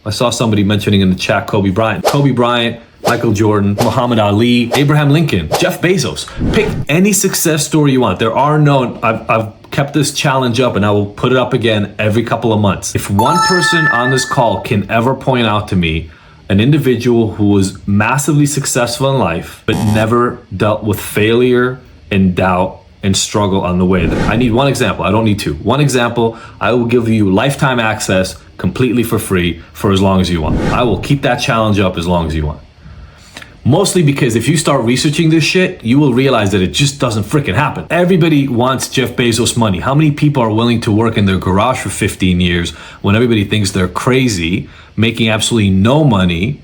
I saw somebody mentioning in the chat Kobe Bryant. Kobe Bryant, Michael Jordan, Muhammad Ali, Abraham Lincoln, Jeff Bezos. Pick any success story you want. There are no, I've kept this challenge up and I will put it up again every couple of months. If one person on this call can ever point out to me an individual who was massively successful in life, but never dealt with failure and doubt and struggle on the way. I need one example. I don't need two. One example, I will give you lifetime access completely for free for as long as you want. I will keep that challenge up as long as you want. Mostly because if you start researching this shit, you will realize that it just doesn't freaking happen. Everybody wants Jeff Bezos money. How many people are willing to work in their garage for 15 years when everybody thinks they're crazy, making absolutely no money,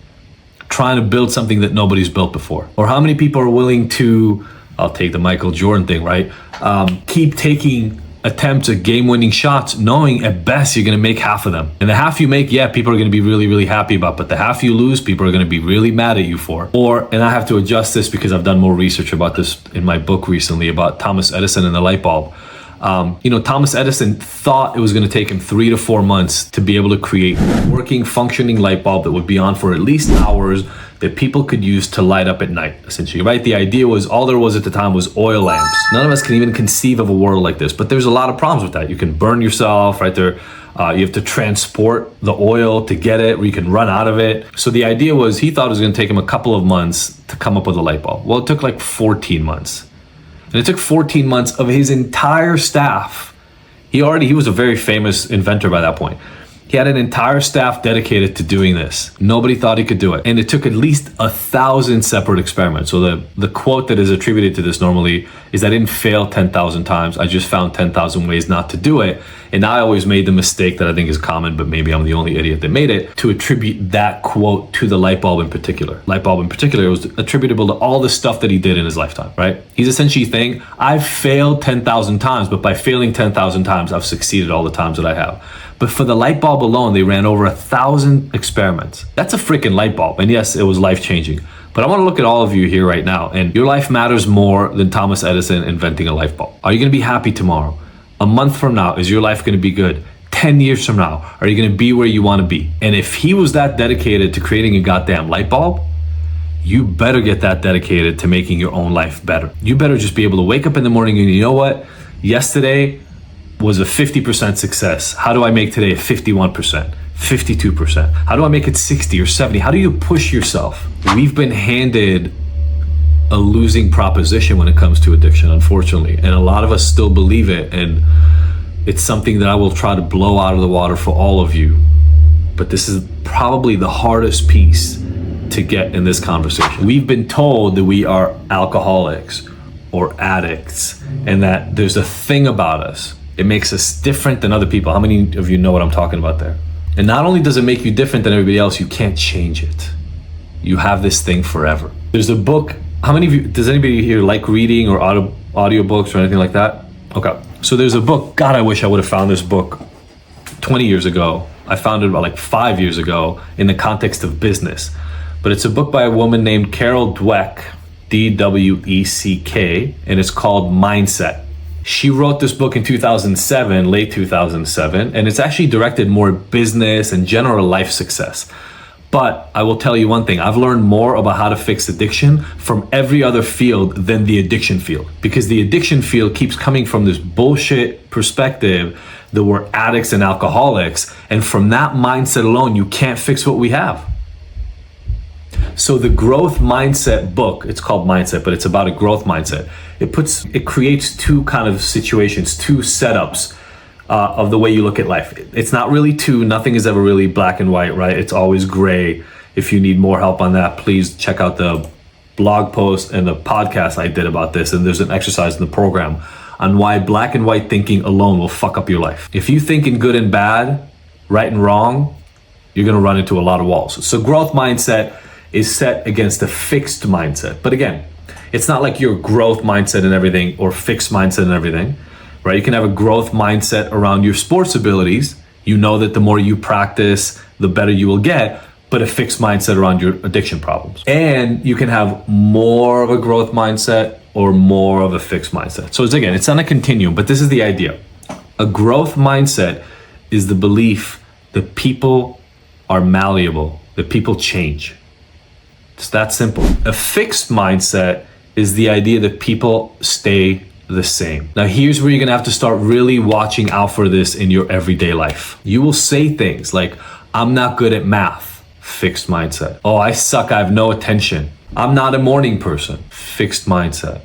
trying to build something that nobody's built before? Or how many people are willing to, I'll take the Michael Jordan thing, right? Keep taking attempts at game-winning shots, knowing at best you're gonna make half of them. And the half you make, yeah, people are gonna be really, really happy about, but the half you lose, people are gonna be really mad at you for. Or, and I have to adjust this because I've done more research about this in my book recently about Thomas Edison and the light bulb. Thomas Edison thought it was gonna take him 3 to 4 months to be able to create a working, functioning light bulb that would be on for at least hours that people could use to light up at night, essentially, right? The idea was, all there was at the time was oil lamps. None of us can even conceive of a world like this, but there's a lot of problems with that. You can burn yourself, right there. You have to transport the oil to get it, or you can run out of it. So the idea was, he thought it was gonna take him a couple of months to come up with a light bulb. Well, it took like 14 months. And it took 14 months of his entire staff. He was a very famous inventor by that point. He had an entire staff dedicated to doing this. Nobody thought he could do it. And it took at least 1,000 separate experiments. So the quote that is attributed to this normally is, I didn't fail 10,000 times. I just found 10,000 ways not to do it. And I always made the mistake that I think is common, but maybe I'm the only idiot that made it, to attribute that quote to the light bulb in particular. Light bulb in particular was attributable to all the stuff that he did in his lifetime, right? He's essentially saying, I've failed 10,000 times, but by failing 10,000 times, I've succeeded all the times that I have. But for the light bulb alone, they ran over 1,000 experiments. That's a freaking light bulb. And yes, it was life-changing. But I want to look at all of you here right now, and your life matters more than Thomas Edison inventing a light bulb. Are you going to be happy tomorrow? A month from now, is your life going to be good? 10 years from now, are you going to be where you want to be? And if he was that dedicated to creating a goddamn light bulb, you better get that dedicated to making your own life better. You better just be able to wake up in the morning and, you know what? Yesterday was a 50% success. How do I make today a 51%, 52%? How do I make it 60 or 70? How do you push yourself? We've been handed a losing proposition when it comes to addiction, unfortunately. And a lot of us still believe it. And it's something that I will try to blow out of the water for all of you. But this is probably the hardest piece to get in this conversation. We've been told that we are alcoholics or addicts, and that there's a thing about us. It makes us different than other people. How many of you know what I'm talking about there? And not only does it make you different than everybody else, you can't change it. You have this thing forever. There's a book. How many of you, does anybody here like reading or audiobooks or anything like that? Okay. So there's a book. God, I wish I would have found this book 20 years ago. I found it about like 5 years ago in the context of business. But it's a book by a woman named Carol Dweck, D-W-E-C-K, and it's called Mindset. She wrote this book in 2007, late 2007, and it's actually directed more at business and general life success. But I will tell you one thing, I've learned more about how to fix addiction from every other field than the addiction field. Because the addiction field keeps coming from this bullshit perspective that we're addicts and alcoholics, and from that mindset alone, you can't fix what we have. So the growth mindset book, it's called Mindset, but it's about a growth mindset. It creates two kind of situations, two setups of the way you look at life. It's not really two, nothing is ever really black and white, right? It's always gray. If you need more help on that, please check out the blog post and the podcast I did about this. And there's an exercise in the program on why black and white thinking alone will fuck up your life. If you think in good and bad, right and wrong, you're gonna run into a lot of walls. So growth mindset is set against a fixed mindset. But again, it's not like your growth mindset and everything or fixed mindset and everything, right? You can have a growth mindset around your sports abilities. You know that the more you practice, the better you will get, but a fixed mindset around your addiction problems. And you can have more of a growth mindset or more of a fixed mindset. So it's on a continuum, but this is the idea. A growth mindset is the belief that people are malleable, that people change. It's that simple. A fixed mindset is the idea that people stay the same. Now, here's where you're gonna have to start really watching out for this in your everyday life. You will say things like, I'm not good at math, fixed mindset. Oh, I suck, I have no attention. I'm not a morning person, fixed mindset.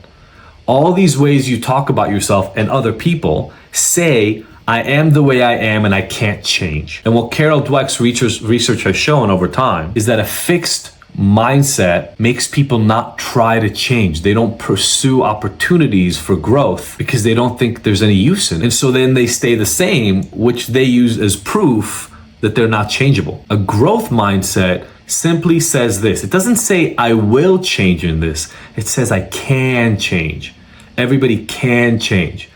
All these ways you talk about yourself and other people say, I am the way I am and I can't change. And what Carol Dweck's research has shown over time is that a fixed mindset makes people not try to change. They don't pursue opportunities for growth because they don't think there's any use in it. And so then they stay the same, which they use as proof that they're not changeable. A growth mindset simply says this. It doesn't say I will change in this. It says I can change. Everybody can change.